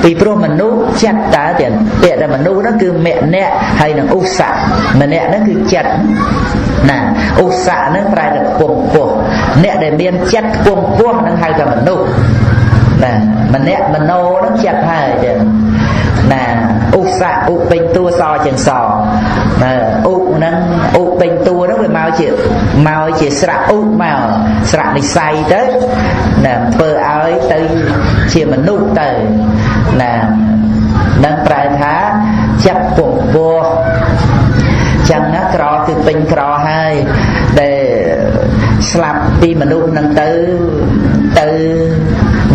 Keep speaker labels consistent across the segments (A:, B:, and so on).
A: ពីព្រោះមនុស្សចិត្តតើទៀតពាក្យតែមនុស្សហ្នឹងគឺមអ្នកហើយនឹងឧស្សៈម្នាក់ហ្នឹងគឺចិត្តណាឧស្សៈហ្នឹងប្រែតែខ្ពង់ខ្ពស់អ្នកដែលមានចិត្តខ្ពង់ខ្ពស់ហ្នឹងហៅថាមនុស្សណាម្នាក់មโนហ្នឹងចិត្តហើយទៀតណាឧស្សៈឧពេញតួសជាងសណាឧហ្នឹងឧពេញតួហ្នឹងវាមកជាស្រៈឧមកស្រៈនិស័យទៅណាធ្វើឲ្យទៅជាមនុស្សទៅណានឹងប្រែថាចិត្តពងពោះចឹងណាក្រគឺពេញក្រហើយដែលស្លាប់ពីមនុស្សនឹងទៅ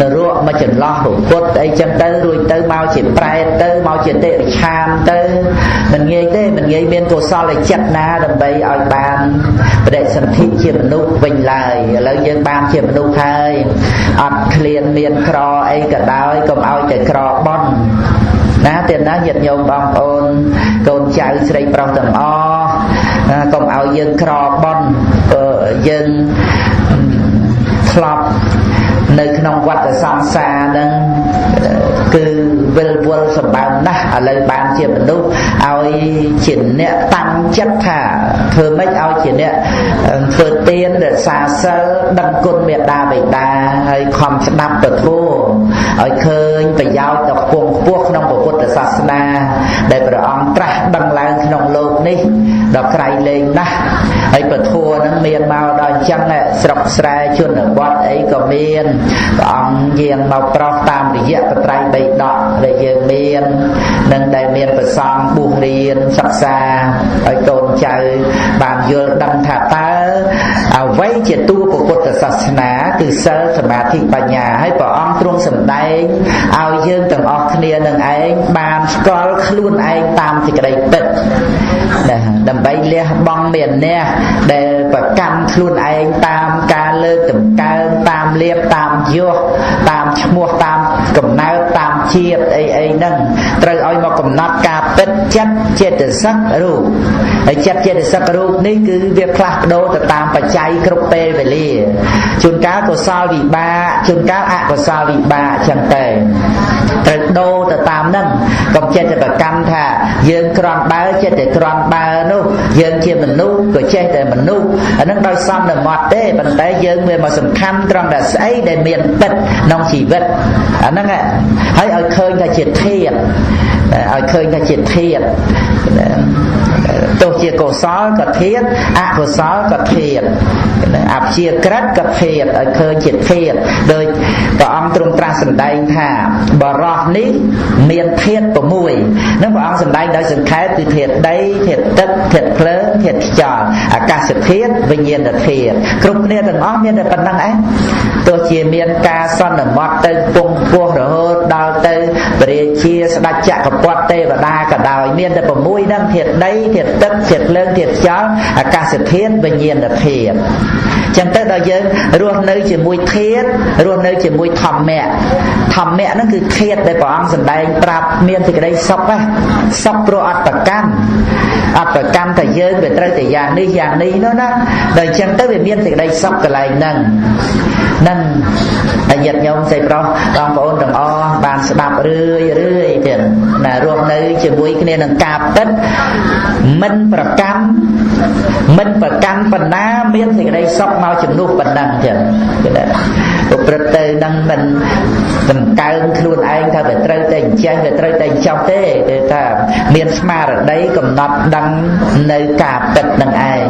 A: នរកមកចន្លោះពុទ្ធអីចឹងទៅរួចទៅមកជាប្រែតទៅមកជាតិរិឆានទៅមិនងាយទេមិនងាយមានកុសលចិត្តណាដើម្បីឲ្យបានបដិសន្ធិជាមនុស្សវិញឡើយឥឡូវយើងបានជាមនុស្សហើយអត់ឃ្លានមានក្រអីក៏ដោយកុំឲ្យតែក្របន់ណាទៀតណាញាតិញោមបងប្អូនកូនចៅស្រីប្រុសទាំងអស់កុំឲ្យយើងក្របន់យើងធ្លាប់នៅក្នុងវដ្តសង្សារហ្នឹងគឺវិលវល់សម្បើមណាស់ឥឡូវបានជាមនុស្សឲ្យជាអ្នកតាំងចិត្តថាធ្វើម៉េចឲ្យជាអ្នកធ្វើទានរក្សាសិលដឹងគុណមេត្តាបិតាហើយខំស្ដាប់ពធឲ្យឃើញប្រយោជន៍ដ៏ខ្ពង់ខ្ពស់ក្នុងពុទ្ធសាសនាដែលព្រះអង្គត្រាស់ដឹងឡើងក្នុងលោកនេះដ៏ក្រៃលែងណាស់ហើយពធហ្នឹងមានមកដល់អញ្ចឹងស្រុកស្រែជនបទអីក៏មានព្រះអង្គយាងមកប្រោសតាមរយៈបត្រៃបីដកដែលយើងមាននឹងដែលមានប្រសង់បួសរៀនសិក្សាឲ្យកូនចៅបានយល់ដឹងថាតើអ្វីជាតួពុទ្ធសាសនាគឺសិលសមាធិបញ្ញាហើយព្រះអង្គទ្រង់សម្ដែងឲ្យយើងទាំងអស់គ្នានឹងឯងបានស្គាល់ខ្លួនឯងតាមសេចក្តីពិតដើម្បីលះបង់មានអ្នកដែលប្រកាន់ខ្លួនឯងតាមការលើកតម្កើងតាមលៀបតាមយោតាមឈ្មោះតាមកំណើតតាមជាតិអីហ្នឹងត្រូវឲ្យមកកំណត់ការពិតចិត្តចេតសិករូបហើយចិត្តចេតសិករូបនេះគឺវាផ្លាស់ប្ដូរទៅតាមបច្ច័យគ្រប់ពេលវេលាជួនកាលកុសលវិបាកជួនកាលអកុសលវិបាកចឹងទៅត្រូវដូរទៅតាមហ្នឹងកុំចេះតែប្រកាន់ថាយើងក្រំបើចេះតែក្រំបើនោះយើងជាមនុស្សក៏ចេះតែមនុស្សអាហ្នឹងដោយសន្មតទេប៉ុន្តែយើងវាមកសំខាន់ត្រង់តែស្អីដែលមានពិតក្នុងជីវិតអាហ្នឹងហើយឲ្យឃើញថាជាធាតុឲ្យឃើញថាជាធាតុទោះជាកុសលក៏ធាតុអកុសលក៏ធាតុអព្យាក្រឹតក៏ធាតុឲ្យឃើញជាធាតុដោយព្រះអង្គទ្រង់ត្រាស់សម្ដែងថាបរោះនេះមានធាតុ6នឹងព្រះអង្គសម្ដែងដោយសង្ខេបគឺធាតុដីធាតុទឹកធាតុភ្លើងធាតុខ្យល់អាកាសធាតុវិញ្ញាណធាតុគ្រប់គ្នាទាំងអស់មានតែប៉ុណ្្នឹងឯងទោះជាមានការសន្មតទៅពងពោះរហូតដល់ទៅព្រះរាជាស្ដេចចក្រពត្តិទេវតាក៏ដោយមានតែ6ហ្នឹងធាតុដីធាតុទឹកធាតុភ្លើងធាតុខ្យល់អាកាសធាតុវិញ្ញាណធាតុចឹងទៅដល់យើងរស់នៅជាមួយធាតុរស់នៅជាមួយធម្មៈហ្នឹងគឺធាតុដែលព្រះអង្គសម្ដែងប្រាប់មានសេចក្តីសុខណាសុខព្រោះអត់ប្រកាន់ថាយើងវាត្រូវតែយ៉ាងនេះនោះណាដល់ចឹងទៅវាមានសេចក្តីសុខកន្លែងហ្នឹងហើយញាតិញោមស្រីប្រុសបងប្អូនទាំងអស់បានស្ដាប់រឿយទៀតណារស់នៅជាមួយគ្នានឹងការពិតមិនប្រកាន់បណ្ណាមានសេចក្តីសុខមកជំនួសបណ្ដឹងទៀតប្រព្រឹត្តទៅនឹងមិនតម្កើងខ្លួនឯងថាវាត្រូវតែអញ្ចេះវាត្រូវតែចោះទេគឺថាមានស្មារតីកំណត់ដឹងនៅការពិតនឹងឯង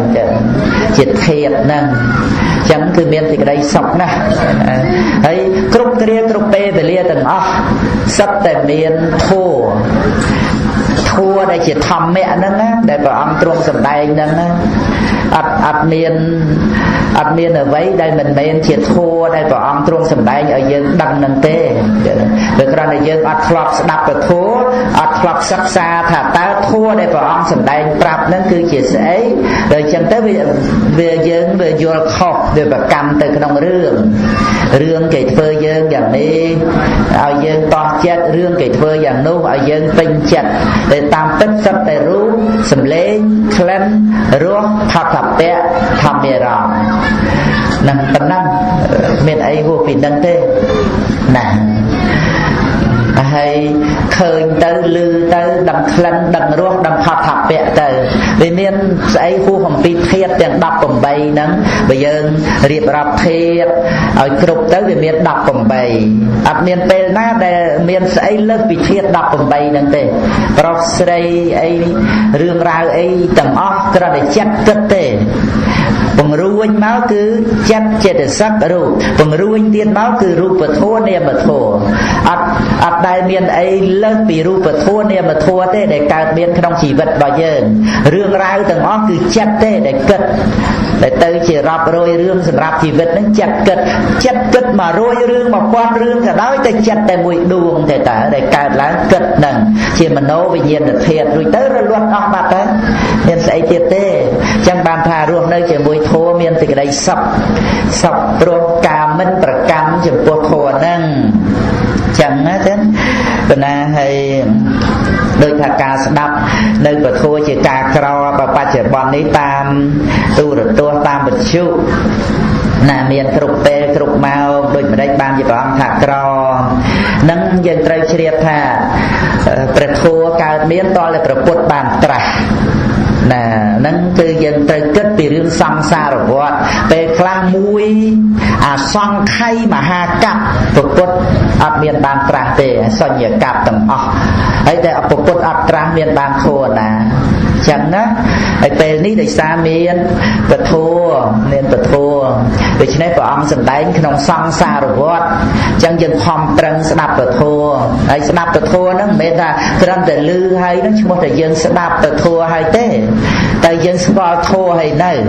A: ជាធាតុហ្នឹងចឹងគឺមានសេចក្តីសុខណាស់ហើយគ្រប់គ្រាគ្រប់ពេលវេលាទាំងអស់សិតតែមានធម៌ដែលជាធម្មៈហ្នឹងណាដែលព្រះអង្គទ្រង់សម្ដែងហ្នឹងណាអត់មានអ្វីដែលមិនមែនជាធម៌ដែលព្រះអង្គទ្រង់សម្ដែងឲ្យយើងដឹងហ្នឹងទេព្រោះគ្រាន់តែយើងអត់ធ្លាប់ស្ដាប់ព្រះធម៌អត់ធ្លាប់សិក្សាថាតើធម៌ដែលព្រះអង្គសម្ដែងប្រាប់ហ្នឹងគឺជាស្អីដល់អញ្ចឹងទៅវាយើងវាយល់ខុសវាប្រកាន់ទៅក្នុងរឿងគេធ្វើយើងយ៉ាងនេះឲ្យយើងតោះចិត្តរឿងគេធ្វើយ៉ាងនោះឲ្យយើងពេញចិត្តតែតាមពិតសិតតែរូបសម្លេងក្លិនរសផតពៈធម្មរមនឹងប៉ុណ្ណឹងមានអីហួសពីនឹងទេណា hay khơi tới lư tới đằng khăn đằng ruột đằng hạt thập bẹ tới vì miền ấy khu hồng pi thiệt tiền đập cầm bay nắng bây giờ riệp rập thiệt ở cục tới vì miền đập cầm bay miền tây na để miền ấy lớp pi thiệt đập cầm bay nắng tê rồi đây ấy rương rau ấy tầm óc cái để chặt cất tê bằng ruồi máu cứ chặt chết để sắc ruồi bằng ruồi tiền máu cứ ruồi bật thua nè bật thua đại miền ấy lớn bị ruồi bật thua nè bật thua thế để cả miền không chỉ vật bao giờ rương rau tầm óc cứ chặt thế để cất để tới chỉ rập rồi rương sầm rập chỉ vật nó chặt cất mà rồi rương mà quan rương cả đó tới chặt để mùi đuông để ta để cả lá cất nằng chỉ mình nấu vì nhiên được thiệt rồi tới rồi luôn óc mặt đấy nên sẽ thiệt thế chẳng bàn thà ruộng nơi chỉ mùi thua miền thì cái đây sập rồi cà minh bạc cam chỉ buộc thua nằng chẳng á thế bên hay đôi thà cà đập nơi bạc thua chỉ cà cào và ba chỉ bòn ní tam tu được tua tam bịch chu nà miền trục tê trục màu đôi mà đây ban gì bảo thà cào nâng dân tây chia thà bạc thua cà miền to là bạc bột bàn trà nè nâng từ dân từ kết từ riêng sang xa rồi vợ về khang mũi sang khay mà ha cặp phục cốt áp miền bàn trà tề son nhờ cặp tầng ấy để phục cốt áp trà miền bàn thua nè chẳng á ấy về ní để xa miền bật thua miền bật thua để cho nên vợ ông sầm đánh khi nông sang xa rồi vợ chẳng dân hòm trăng sẽ đạp bật thua ấy sẽ đạp bật thua nó mệt ra cái đám để lư hay nó chỉ một thời gian sẽ đạp bật thua hay thế tại dân sport thua hay nơi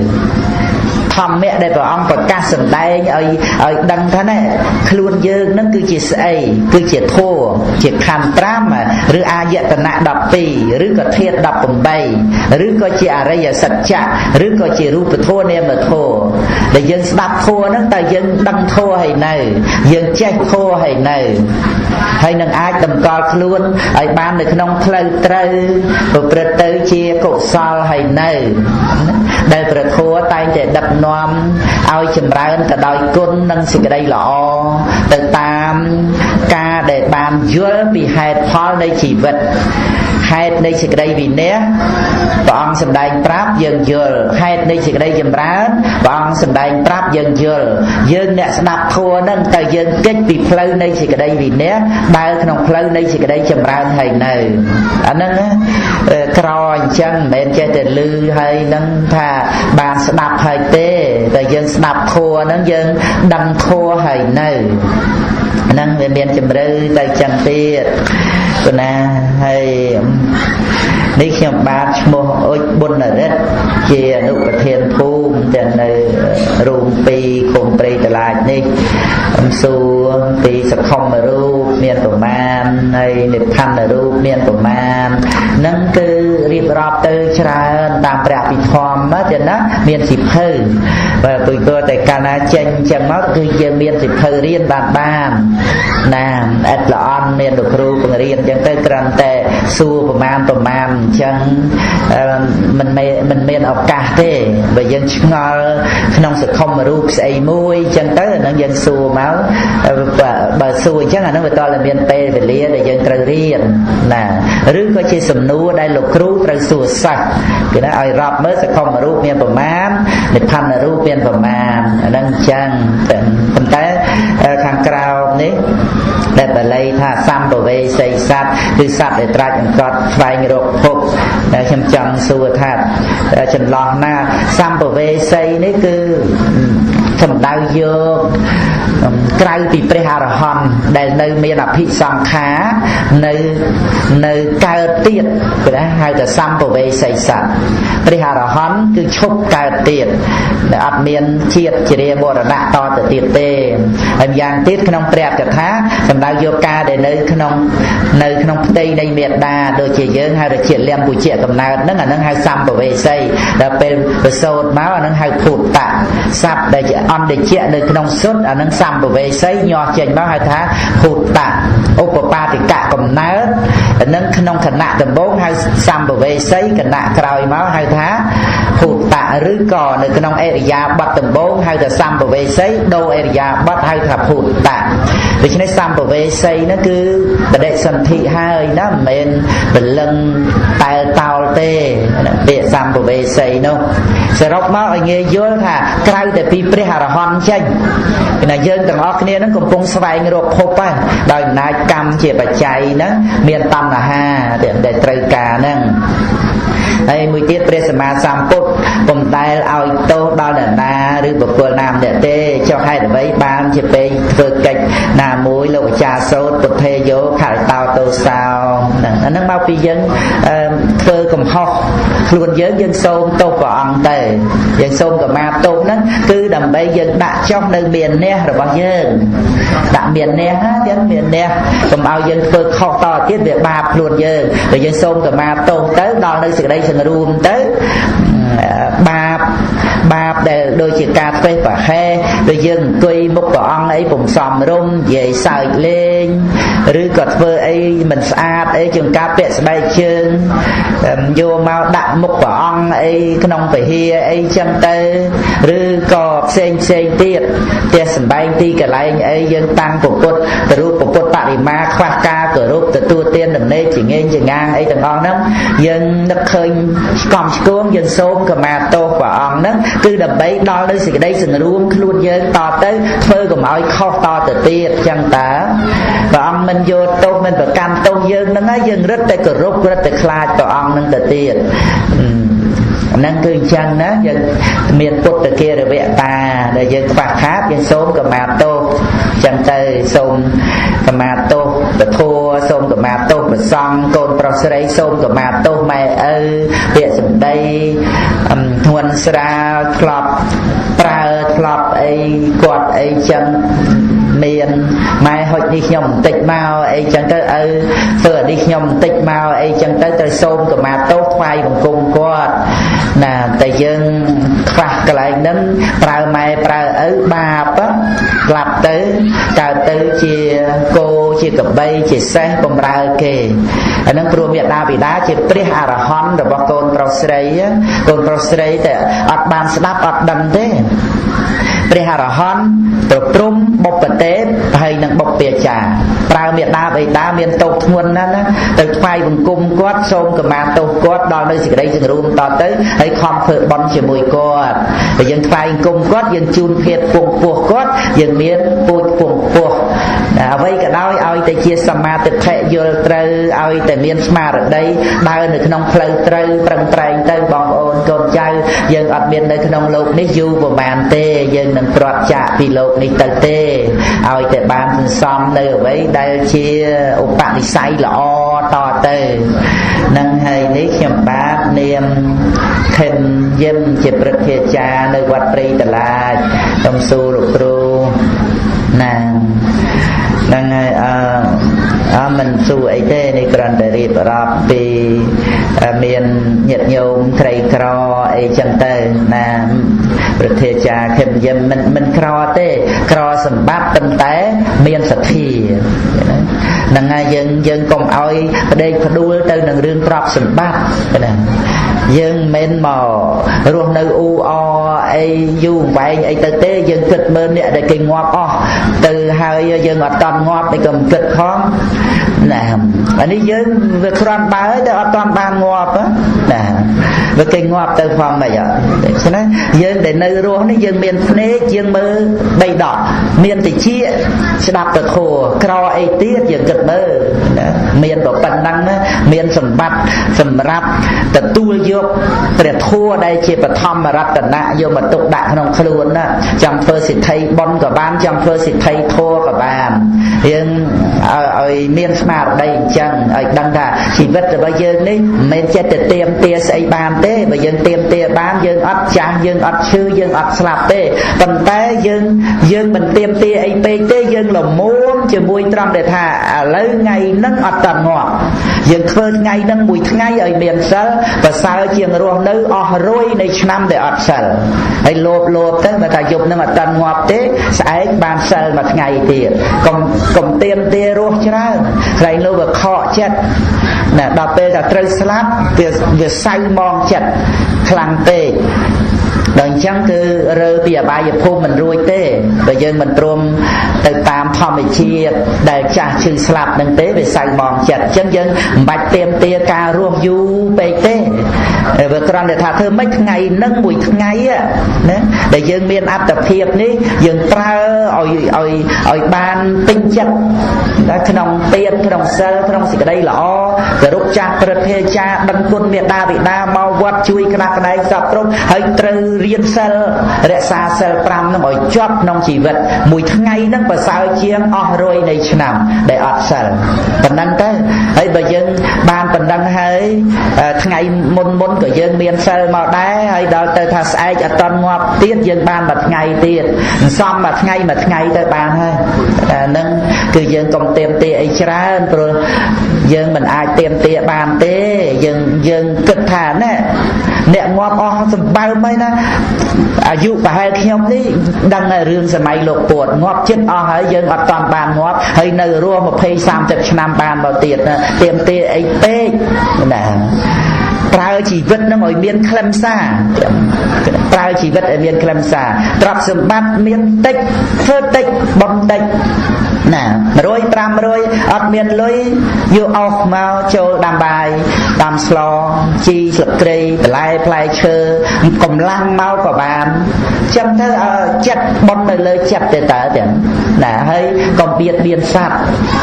A: thầm mẹ đây bảo ông và ca sầm đây ở đằng thế này luôn dương nó cứ chỉ say cứ chỉ thua chỉ kham tram mà rư a dẹt nạ đập tì rư có thiệt đập cùng bay rư có chỉ ở đây giờ sạch chạ rư có chỉ rú bật thua nên mà thua để dân đập thua nó tại dân đăng thua hay này dân chết thua hay này hay nâng ai tầm coi luôn ở ban được nông khơi trơi và bật tới chia cổ sao hay này đây bật thua tay để đập nom ao chìm ra cả đòi côn nâng xịt đây lọ từ tam ca để bàn dưới bị hệt phó đây chỉ vật hệt đây xịt đây vì né bọn sầm đai práp dần dần hệt đây xịt đây chìm ra bọn sầm đai práp dần dần nè đạp thua nâng từ dần kết bị phơi đây xịt đây vì né ba không phơi đây xịt đây chìm ra thầy này anh nâng còi chân bên chơi từ lư hay nâng thà bàn đạp hay tê tại dân đạp thua nâng dân đăng thua hay nơi nâng về miền chìm rư tại chân tiết còn hay đi khi mà ba mua ôi bún ở đất chia nụ bạch thiên thu trên rùm pi cùng pri trở lại đi su pi sập không mà ru miền tổ man hay niệm thanh là ru miền tổ man nâng từ riệp rọp từ ra tam bạc bị thòm á trên đó miền xịp hư và tụi tôi tại cana chân chân nóคือdân miền xịp hư riêng bàn bàn nè ết là on miền đồ kêu bằng riêng chân tới cần tệ su tổ man chân mình miền ở cả thế và dân ngò không sự không mà ru say môi chân tới là nó dân su máu bà su chắc là nó phải to là miền tây về lia để dân trời riêng nè rứ có chia sầm nua đây lục rú trời sủa sạch thì nó ai rập mới sẽ không mà ru miền bờ man để thanh là ru miền bờ man đang chân mình thấy khang cao đấy để bà lấy tha xăm đồ về xây sạch từ sạch để tra những con vài người đột phục chăm chăm xua thật chân lon na xăm đồ về xây đấy cứ thầm đau vô cày bị pre hà hòn để nơi miền là thị sòng khá nơi cao tiệt cái đó hai cái xăm đồ về xây sạch pre hà hòn cứ chúc cao tiệt để ấp miền chiết chỉ để bò đã to từ tiệt tê em giang tiết cái nông pre cái thá thầm đau vô ca để nơi không tây đây miền đa đôi chỉ dương hai đôi chỉ liêm bùi chỉ cầm nào nó là nó hai xăm đồ về xây là bên sốt máu nó hai thụt tạ sập để on để chia nơi không sốt ở nó xăm đồ về xây nhỏ chèn máu hai tháng thụt tạ ô pa thì cả cầm nát nó không khẩn nạ tầm bốn hai xăm đồ về xây khẩn nạ còi máu hai tháng thụt tạ ឬក៏នៅក្នុងអរិយាបថដំបូងហៅថាសម្ភវេសីដូរអរិយាបថហៅថាភូតតៈដូច្នេះសម្ភវេសីហ្នឹងគឺបដិសន្ធិហើយណាមិនមែនពលឹងតែលតោលទេពាក្យសម្ភវេសីនោះសរុបមកឲ្យងាយយល់ថាក្រៅតែពីព្រះអរហន្តចេញណាយើងទាំងអស់គ្នាហ្នឹងកំពុងស្វែងរកភពហើយដោយអំណាចកម្មជាបច្ច័យហ្នឹងមានតណ្ហាដែលត្រូវការហ្នឹងហើយមួយទៀតព្រះសម្មាសម្ពុទ្ធពុំដែលឲ្យទោសដល់អ្នកណាឬបុគ្គលណាម្នាក់ទេចុះហេតុអ្វីបានជាពេលធ្វើកិច្ចណាមួយលោកអាចារ្យសូត្រពុទ្ធេយោខលតោទោសោហ្នឹងមកពីយើងធ្វើកំហុសខ្លួនយើងសូមទោសព្រះអង្គទៅយើងសូមកម្មាទោសហ្នឹងគឺដើម្បីយើងដាក់ចុះនៅមានះរបស់យើងដាក់មានះណាទៀតមានះកុំឲ្យយើងធ្វើខុសតទៀតវាបាបខ្លួនយើងតែយើងសូមកម្មាទោសទៅដល់នៅសេចក្តីសង្រួមទៅបាបដែលដូចជាការធ្វេសប្រហែសដូចយើងអង្គុយមុខព្រះអង្គអីពុំសមរម្យនិយាយសើចលេងឬក៏ធ្វើអីមិនស្អាតអីជាងការពាក់ស្បែកជើងយកមកដាក់មុខព្រះអង្គអីក្នុងពហិយអីចឹងទៅឬក៏ផ្សេងទៀតផ្ទះសម្បែងទីកន្លែងអីយើងតាំងពុទ្ធទៅរូបពុទ្ធបរិមាខ្វះការគោរពទទួលទានដំណេកចងេងចងាងអីទាំងអស់ហ្នឹងយើងនឹកឃើញស្គមស្គួងយើងសូមកម្មាទោសព្រះអង្គហ្នឹងគឺដើម្បីដល់នៅសេចក្តីសង្រួមខ្លួនយើងតទៅធ្វើកុំឲ្យខុសតទៅទៀតចឹងតើព្រះអង្គមិនយកទោសមិនប្រកាន់ទោសយើងហ្នឹងហើយយើងរឹតតែគោរពរឹតតែខ្លាចព្រះអង្គហ្នឹងទៅទៀតហ្នឹងគឺអញ្ចឹងណាយើងមានពុទ្ធកិរិវតាដែលយើងខ្វះខាតយើងសូមកម្មាទោសចឹងទៅសូមកម្មាទោសពធសូមកម្មាទោសព្រះសង្ឃកូនប្រុសស្រីសូមកម្មាទោសម៉ែឪពាក្យសម្ដីធ្ងន់ស្រាលធ្លាប់ប្រើធ្លាប់អីគាត់អីចឹងមានម៉ែហុចនេះខ្ញុំបន្តិចមកអីចឹងទៅឪធ្វើអានេះខ្ញុំបន្តិចមកអីចឹងទៅត្រូវសូមកម្មាទោសថ្វាយបង្គំគាត់ណាតែយើងខ្វះកន្លែងហ្នឹងប្រើម៉ែប្រើឪបាបស្លាប់ទៅកើតទៅជាគោជាកបីជាសេះបំរើគេអាហ្នឹងព្រោះមេដាបិតាជាព្រះអរហន្តរបស់កូនប្រុសស្រីតែអត់បានស្ដាប់អត់ដឹងទេព្រះអរហន្តប្រព្រំបុព្វទេពហើយនឹងបុព្វាចារ្យប្រើមេដាបិតាមានទោសធ្ងន់ណាស់ណាទៅថ្វាយបង្គំគាត់សូមកម្មាទោសគាត់ដល់នៅសេចក្តីសង្រួមតទៅហើយខំធ្វើបុណ្យជាមួយគាត់តែយើងថ្វាយបង្គំគាត់យើងជូនភេទពងពោះគាត់យើងមានពូជពងពោះអ្វីក៏ដោយឲ្យតែជាសមាទិដ្ឋិយល់ត្រូវឲ្យតែមានស្មារតីដើរនៅក្នុងផ្លូវត្រូវប្រឹងប្រែងទៅបងប្អូនកូនចៅយើងអត់មាននៅក្នុងโลกនេះយូរប្រហែលទេយើងនឹងព្រាត់ចាកពីโลกនេះទៅទេឲ្យតែបានសន្សំនៅអ្វីដែលជាឧបនិស្ស័យល្អតទៅនឹងហើយនេះខ្ញុំបាទនាមខិនយឹមជាព្រឹទ្ធាចារ្យនៅវត្តព្រៃតឡាចសូមសួរលោកគ្រូណាហ្នឹងហើយមិនសួរអីទេនេះគ្រាន់តែរៀបរាប់ពីមានញាតិញោមក្រីក្រអីចឹងទៅណាប្រធាចារ្យខិនយឹមមិនក្រទេក្រសម្បត្តិប៉ុន្តែមានសទ្ធាហ្នឹងហើយយើងកុំឲ្យផ្ដេកផ្ដួលទៅនឹងរឿងទ្រព្យសម្បត្តិណាយើងមិនមករស់នៅអ៊ូអអីយូរវែងអីទៅទេយើងគិតមើលអ្នកដែលគេងាប់អស់ទៅហើយយើងអត់តន់ងាប់តែក៏មិនគិតផងណាអានេះយើងវាគ្រាន់បើតែអត់តន់បានងាប់ណាវាគេងាប់ទៅផងមិនអត់ដូច្នេះយើងដែលនៅរស់នេះយើងមានភ្នែកយើងមើលបីដកមានតិចស្ដាប់ពធក្រអីទៀតយើងគិតមើលណាមានតែប៉ុណ្ណឹងណាមានសម្បត្តិសម្រាប់ទទួលយកព្រះធម៌ដែលជាបឋមរតនៈយកមកទុកដាក់ក្នុងខ្លួនណាចង់ធ្វើសិទ្ធិបុណ្យក៏បានចង់ធ្វើសិទ្ធិធម៌ក៏បានយើងឲ្យមានស្មារតីអញ្ចឹងឲ្យដឹងថាជីវិតរបស់យើងនេះមិនមែនចេះតែទៀមទាស្អីបានទេបើយើងទៀមទាបានយើងអត់ចាស់យើងអត់ឈឺយើងអត់ស្លាប់ទេប៉ុន្តែយើងមិនទៀមទាអីពេកទេយើងល្មមជាមួយត្រង់ដែលថាឥឡូវថ្ងៃហ្នឹងអត់តន់ងាប់យើងធ្វើថ្ងៃហ្នឹងមួយថ្ងៃឲ្យមានសិលប្រសើរជាងរស់នៅអស់រយនៃឆ្នាំដែលអត់សិលហើយលោភទៅបើថាយប់ហ្នឹងអត់តន់ងាប់ទេស្អែកបានសិលមួយថ្ងៃទៀតកុំទៀមទារស់ច្រើនក្រែងលោវាខកចិត្ត ណាដល់ពេលតែត្រូវស្លាប់វាសៅมองចិត្តខ្លាំងពេកដល់អញ្ចឹងគឺរើពីអបាយភូមិមិនរួចទេបើយើងមិនព្រមទៅតាមធម្មជាតិដែលចាស់ឈឺស្លាប់នឹងទេវាសៅมองចិត្តអញ្ចឹងយើងមិនបាច់ទៀមទាការរស់យូរពេកទេវាគ្រាន់តែថាធ្វើម៉េចថ្ងៃនឹងមួយថ្ងៃណាដែលយើងមានអត្តភាពនេះយើងប្រើឲ្យបានពេញចិត្តក្នុងទានក្នុងសិលក្នុងសេចក្តីល្អគោរពចាស់ព្រឹទ្ធាចារ្យដឹងគុណមេត្តាបិតាមកវត្តជួយក្រាស់ក្តែងសពគ្រប់ហើយត្រូវរៀនសិលរក្សាសិល5នឹងឲ្យជាប់ក្នុងជីវិតមួយថ្ងៃនឹងប្រសើរជាងអស់រយនៃឆ្នាំដែលអត់សិលប៉ុណ្ណឹងទៅហើយបើយើងបានប៉ុណ្ណឹងហើយថ្ងៃមុនក៏យើងមានសិលមកដែរហើយដល់ទៅថាស្អែកអត់តន់ងាប់ទៀតយើងបានមួយថ្ងៃទៀតសំមួយថ្ងៃទៅបានហើយហ្នឹងគឺយើងកុំទៀមទាអីច្រើនព្រោះយើងមិនអាចទៀមទាបានទេយើងគិតថាណែអ្នកងាប់អស់សម្បើមហើយណាអាយុប្រហែលខ្ញុំនេះដឹងតែរឿងសម័យលោកពួតងាប់ចិត្តអស់ហើយយើងអត់តាន់បានងាប់ហើយនៅរស់20-30ឆ្នាំបានមកទៀតណាទៀមទាអីពេកណាប្រើជីវិតនឹងឲ្យមានខ្លឹមសារប្រើជីវិតឲ្យមានខ្លឹមសារទ្រព្យសម្បត្តិមានតិចធ្វើតិចបំតិចណា100 500អត់មានលុយយកអស់មកចូលដាំបាយដាំស្លជីស្លឹកគ្រៃបន្លែផ្លែឈើកម្លាំងមកក៏បានចឹងទៅចិត្តបន់នៅលើចិត្តទៅតើទាំងណាហើយកុំបៀតបៀនសត្វ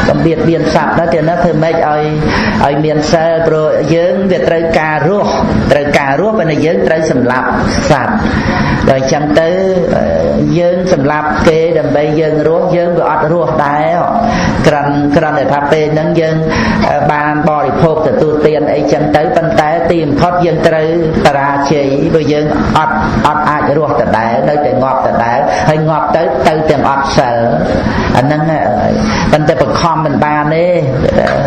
A: កុំបៀតបៀនសត្វដល់ទៅណាធ្វើម៉េចឲ្យមានសិលព្រោះយើងវាត្រូវការរស់ប៉ុន្តែយើងត្រូវសម្លាប់សត្វដល់អញ្ចឹងទៅយើងសម្លាប់គេដើម្បីយើងរស់យើងវាអត់រស់ដែរក្រាន់តែថាពេលហ្នឹងយើងបានបរិភោគទទួលទានអីចឹងទៅប៉ុន្តែទីបំផុតយើងត្រូវបរាជ័យព្រោះយើងអត់អាចរស់ដដែលនៅតែងាប់ដដែលហើយងាប់ទៅទាំងអត់សិលអាហ្នឹងប៉ុន្តែបង្ខំមិនបានទេ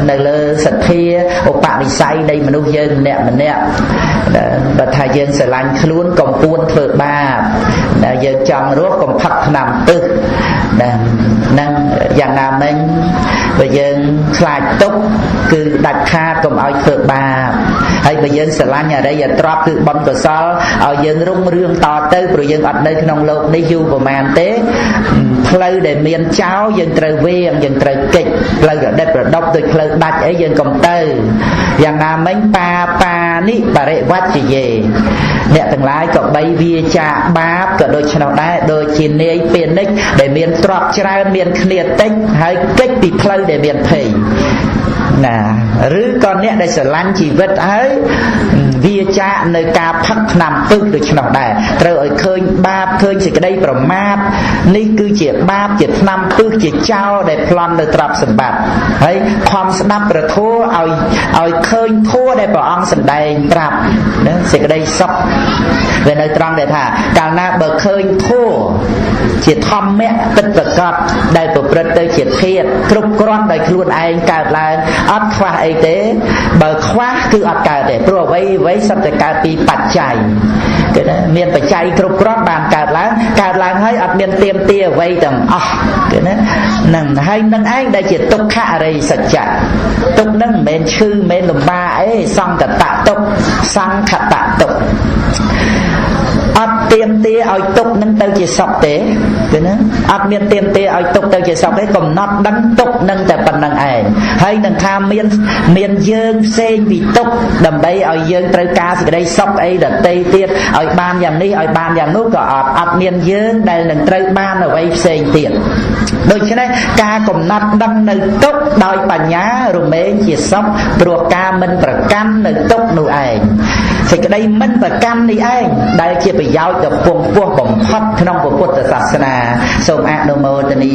A: នៅលើសទ្ធាឧបនិស្ស័យនៃមនុស្សយើងម្នាក់បើថាយើងស្រឡាញ់ខ្លួនកុំពួនធ្វើបាបយើងចង់រស់កុំផឹកថ្នាំពឹសហ្នឹងយ៉ាងណាមិញបើយើងខ្លាចទុកគឺដាច់ខាតកុំឲ្យធ្វើបាបហើយបើយើងស្រឡាញ់អរិយទ្រព្យគឺបុណ្យកុសលឲ្យយើងរុងរឿងតទៅព្រោះយើងអត់នៅក្នុងโลกនេះយូរប្រហែលទេផ្លូវដែលមានចោលយើងត្រូវវៀងយើងត្រូវកិច្ចផ្លូវរដិតប្រដប់ដូចផ្លូវដាច់អីយើងកុំទៅយ៉ាងណាមិញបានិបរិវច្ចយេអ្នកទាំងឡាយក៏បីវាចាបាបក៏ដូចឆ្នោះដែរដូចជានាយពានិជ្ជដែលមានទ្រព្យច្រើនមានគ្នាតិចហើយកិច្ចពីផ្លូវដែលមានភ័យណាឬក៏អ្នកដែលស្រឡាញ់ជីវិតហើយវាចានៅការផឹកថ្នាំពឹសដូចឆ្នោះដែរត្រូវឲ្យឃើញបាបឃើញសេចក្តីប្រមាទនេះគឺជាបាបជាថ្នាំពឹសជាចោលដែលប្លន់នៅទ្រព្យសម្បត្តិហើយខំស្ដាប់ព្រះធម៌ឲ្យឃើញធម៌ដែលព្រះអង្គសម្ដែងប្រាប់ណាសេចក្តីសុខវានៅត្រង់ដែលថាកាលណាបើឃើញធម៌ជាធម្មៈពិតប្រាកដដែលប្រព្រឹត្តទៅជាធាតុគ្រប់គ្រាន់ដោយខ្លួនឯងកើតឡើងអត់ខ្វះអីទេបើខ្វះគឺអត់កើតទេព្រោះអ្វីសត្វតែកើតពីបច្ច័យគេណាមានបច្ច័យគ្រប់គ្រាន់បានកើតឡើងហើយអត់មានទៀមទាអ្វីទាំងអស់គេណាហ្នឹងហើយនឹងឯងដែលជាទុក្ខអរិយសច្ចៈទុក្ខហ្នឹងមិនមែនឈឺមិនមែនលំបាកអីសង្កតទុក្ខសង្ខតទុក្ខអត់ទៀមទាឲ្យទុកនឹងទៅជាសុខទេគឺណាអត់មានទៀមទាឲ្យទុកទៅជាសុខទេកំណត់ដឹងទុកនឹងតែប៉ុណ្្នឹងឯងហើយនឹងថាមានយើងផ្សេងពីទុកដើម្បីឲ្យយើងត្រូវការសេចក្តីសុខអីដទៃទៀតឲ្យបានយ៉ាងនេះឲ្យបានយ៉ាងនោះក៏អត់មានយើងដែលនឹងត្រូវបានអ្វីផ្សេងទៀតដូច្នេះការកំណត់ដឹងនៅទុកដោយបញ្ញារមែងជាសុខព្រោះការមិនប្រកាន់នៅទុកនោះឯងសេចក្តីមិនប្រកាន់នេះឯងដែលជាប្រយោជន៍ដ៏ពងពោះបំផុតក្នុងពុទ្ធសាសនាសូមអនុមោទនា